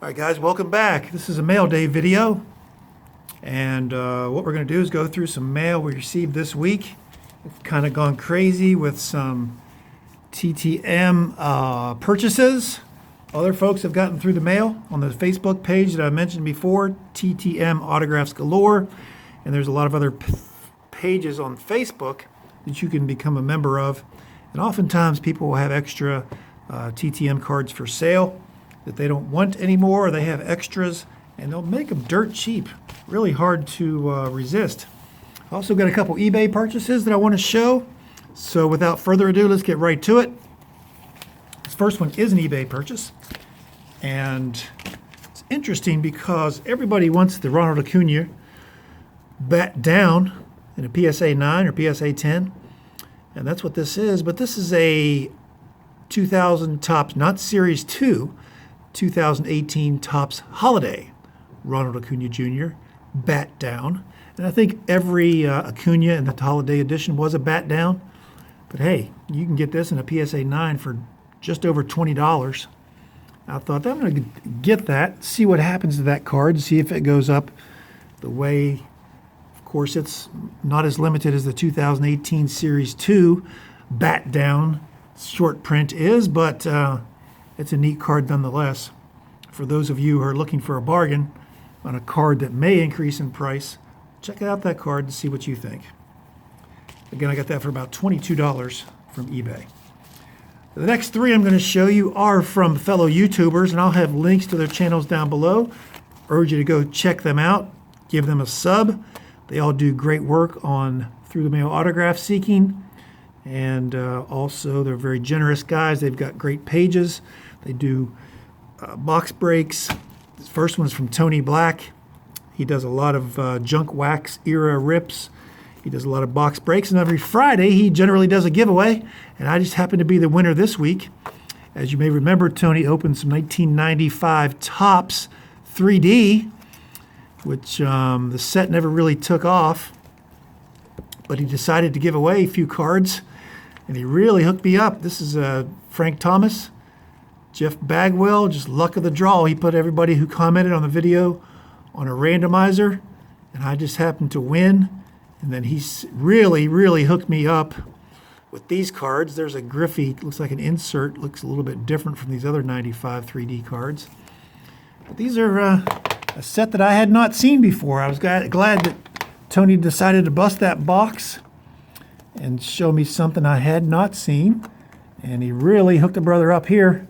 All right, guys, welcome back. This is a mail day video, and what we're going to do is go through some mail we received this week. We've kind of gone crazy with some TTM purchases. Other folks have gotten through the mail on the Facebook page that I mentioned before, TTM Autographs Galore, and there's a lot of other pages on Facebook that you can become a member of. And oftentimes people will have extra TTM cards for sale that they don't want anymore, or they have extras, and they'll make them dirt cheap. Really hard to resist. Also got a couple eBay purchases that I want to show. So without further ado, let's get right to it. This first one is an eBay purchase. And it's interesting because everybody wants the Ronald Acuna bat down in a PSA 9 or PSA 10. And that's what this is. But this is a 2000 Topps, not Series 2, 2018 Topps Holiday Ronald Acuna Jr. bat down. And I think every Acuna in the Holiday Edition was a bat down. But hey, you can get this in a PSA 9 for just over $20. I thought, I'm going to get that, see what happens to that card, see if it goes up the way. Of course, it's not as limited as the 2018 Series 2 bat down short print is, but it's a neat card nonetheless. For those of you who are looking for a bargain on a card that may increase in price, check out that card and see what you think. Again, I got that for about $22 from eBay. The next three I'm going to show you are from fellow YouTubers, and I'll have links to their channels down below. Urge you to go check them out, give them a sub. They all do great work on through the mail autograph seeking. And also, they're very generous guys. They've got great pages. They do box breaks. This first one is from Tony Black. He does a lot of junk wax era rips. He does a lot of box breaks. And every Friday, he generally does a giveaway. And I just happened to be the winner this week. As you may remember, Tony opened some 1995 Topps 3D, which the set never really took off. But he decided to give away a few cards. And he really hooked me up. This is Frank Thomas, Jeff Bagwell, just luck of the draw. He put everybody who commented on the video on a randomizer, and I just happened to win. And then he's really hooked me up with these cards. There's a Griffey, looks like an insert, looks a little bit different from these other 95 3D cards. But these are a set that I had not seen before. I was glad that Tony decided to bust that box and show me something I had not seen. And he really hooked a brother up here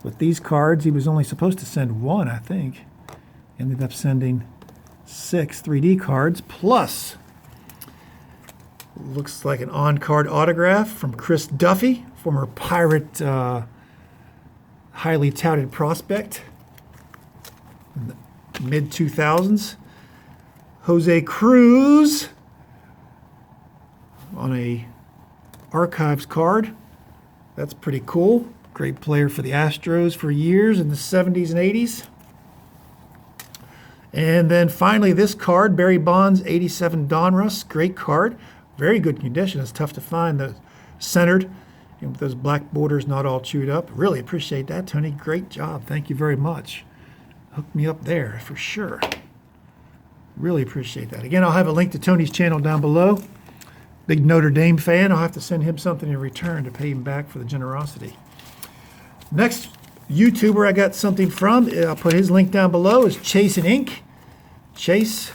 with these cards. He was only supposed to send one, I think. Ended up sending 6 3D cards, plus looks like an on-card autograph from Chris Duffy, former Pirate highly touted prospect in the mid-2000s. Jose Cruz on a Archives card. That's pretty cool. Great player for the Astros for years in the 70s and 80s. And then finally this card, Barry Bonds 87 Donruss. Great card. Very good condition. It's tough to find. The centered and with those black borders not all chewed up. Really appreciate that, Tony. Great job. Thank you very much. Hooked me up there for sure. Really appreciate that. Again, I'll have a link to Tony's channel down below. Big Notre Dame fan. I'll have to send him something in return to pay him back for the generosity. Next YouTuber I got something from, I'll put his link down below, is Chase and Ink. Chase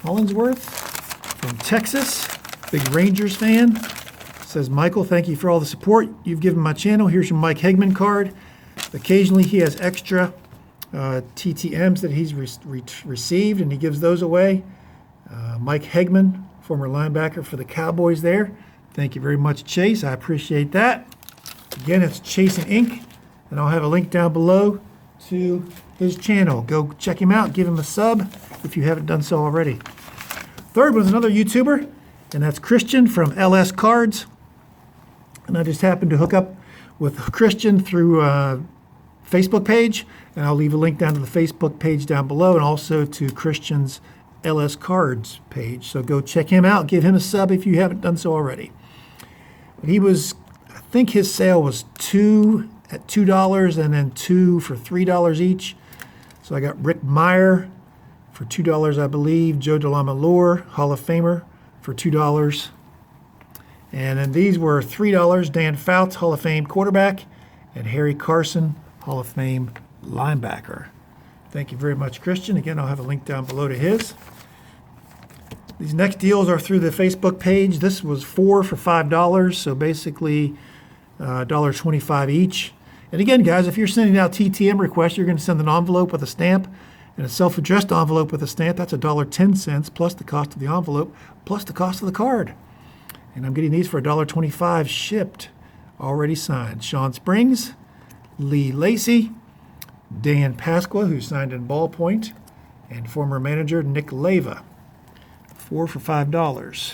Hollingsworth from Texas. Big Rangers fan. Says, Michael, thank you for all the support you've given my channel. Here's your Mike Hegman card. Occasionally he has extra TTMs that he's received, and he gives those away. Mike Hegman, former linebacker for the Cowboys there. Thank you very much, Chase. I appreciate that. Again, it's Chase and Ink, and I'll have a link down below to his channel. Go check him out. Give him a sub if you haven't done so already. Third was another YouTuber, and that's Christian from LSCards. And I just happened to hook up with Christian through Facebook page, and I'll leave a link down to the Facebook page down below, and also to Christian's LSCards page. So go check him out. Give him a sub if you haven't done so already. But he was, I think his sale was 2 at $2 and then 2 for $3 each. So I got Rick Meyer for $2, I believe. Joe DeLamalure, Hall of Famer, for $2. And then these were $3. Dan Fouts, Hall of Fame quarterback, and Harry Carson, Hall of Fame linebacker. Thank you very much, Christian. Again, I'll have a link down below to his. These next deals are through the Facebook page. This was 4 for $5, so basically $1.25 each. And again, guys, if you're sending out TTM requests, you're going to send an envelope with a stamp and a self-addressed envelope with a stamp. That's $1.10 plus the cost of the envelope plus the cost of the card. And I'm getting these for $1.25 shipped, already signed. Sean Springs, Lee Lacey, Dan Pasqua, who signed in ballpoint, and former manager Nick Leva. 4 for $5.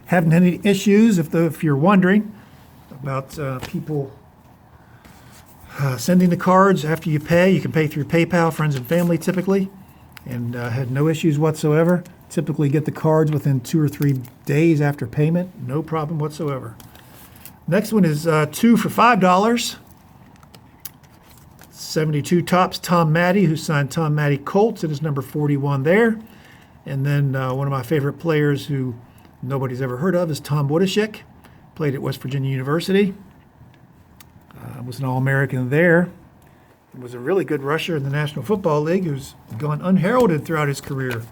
Haven't had any issues, if you're wondering, about people sending the cards after you pay. You can pay through PayPal, friends and family typically, and had no issues whatsoever. Typically get the cards within 2 or 3 days after payment. No problem whatsoever. Next one is 2 for $5. 72 Topps Tom Matte, who signed Tom Matte Colts. It is number 41 there. And then one of my favorite players who nobody's ever heard of is Tom Wodashik. Played at West Virginia University. Was an All-American there. Was a really good rusher in the National Football League who's gone unheralded throughout his career.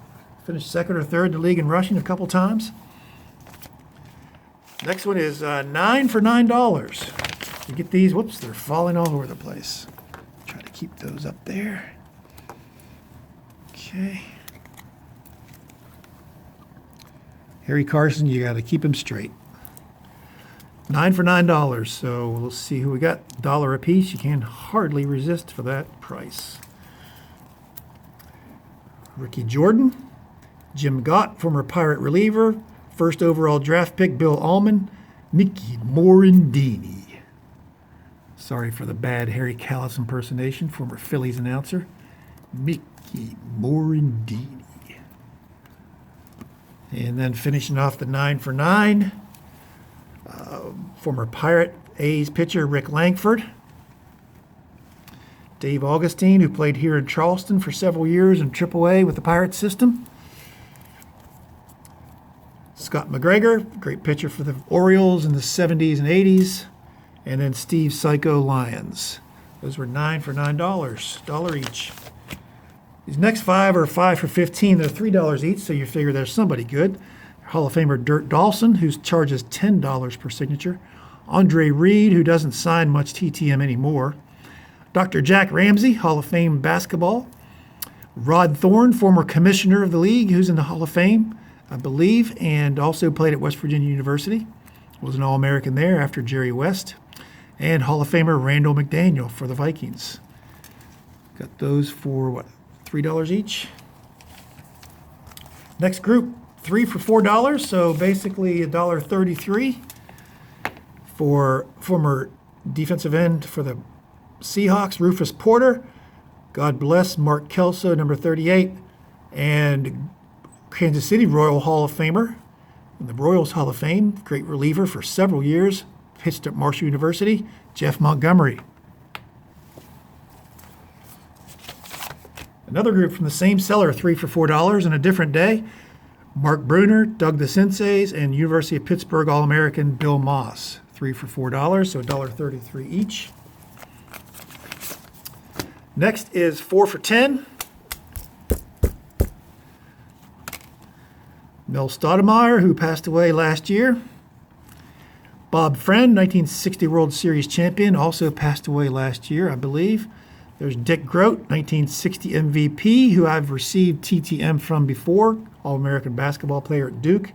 Finished second or third in the league in rushing a couple times. Next one is 9 for $9. You get these, whoops, they're falling all over the place. Try to keep those up there. Okay. Harry Carson, you got to keep him straight. 9 for $9. So we'll see who we got. $1 a piece. You can hardly resist for that price. Ricky Jordan, Jim Gott, former Pirate reliever, first overall draft pick Bill Allman, Mickey Morandini. Sorry for the bad Harry Callis impersonation, former Phillies announcer, Mickey Morandini. And then finishing off the 9 for $9, former Pirate A's pitcher Rick Langford. Dave Augustine, who played here in Charleston for several years in AAA with the Pirates system. Scott McGregor, great pitcher for the Orioles in the 70s and 80s. And then Steve Psycho Lyons. Those were 9 for $9, $1 each. These next 5 are 5 for $15. They're $3 each, so you figure there's somebody good. Hall of Famer Dirt Dawson, who charges $10 per signature. Andre Reed, who doesn't sign much TTM anymore. Dr. Jack Ramsey, Hall of Fame basketball. Rod Thorne, former commissioner of the league, who's in the Hall of Fame, I believe, and also played at West Virginia University. Was an All-American there after Jerry West. And Hall of Famer Randall McDaniel for the Vikings. Got those for, what, $3 each? Next group, 3 for $4, so basically $1.33 for former defensive end for the Seahawks, Rufus Porter. God bless Mark Kelso, number 38, and Kansas City Royal Hall of Famer in the Royals Hall of Fame, great reliever for several years, pitched at Marshall University, Jeff Montgomery. Another group from the same seller, 3 for $4 on a different day. Mark Bruner, Doug the Senseis, and University of Pittsburgh All-American Bill Moss. 3 for $4, so $1.33 each. Next is 4 for $10. Mel Stoudemire, who passed away last year. Bob Friend, 1960 World Series champion, also passed away last year, I believe. There's Dick Groat, 1960 MVP, who I've received TTM from before, All-American basketball player at Duke,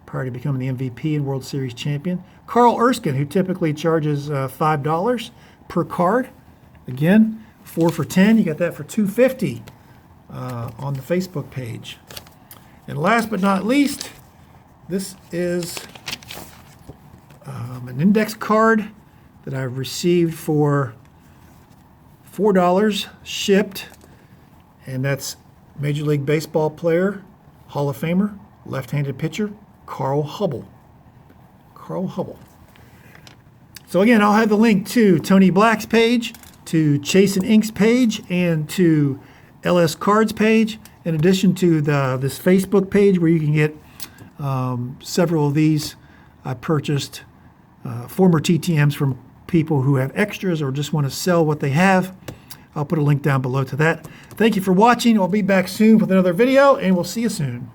prior to becoming the MVP and World Series champion. Carl Erskine, who typically charges $5 per card. Again, 4 for $10. You got that for $2.50 on the Facebook page. And last but not least, this is an index card that I've received for $4 shipped, and that's Major League Baseball player, Hall of Famer, left-handed pitcher, Carl Hubbell. Carl Hubbell. So again, I'll have the link to Tony Black's page, to Chasin Inc.'s page, and to LSCards page, in addition to this Facebook page where you can get several of these. I purchased former TTMs from people who have extras or just want to sell what they have. I'll put a link down below to that. Thank you for watching. I'll be back soon with another video, and we'll see you soon.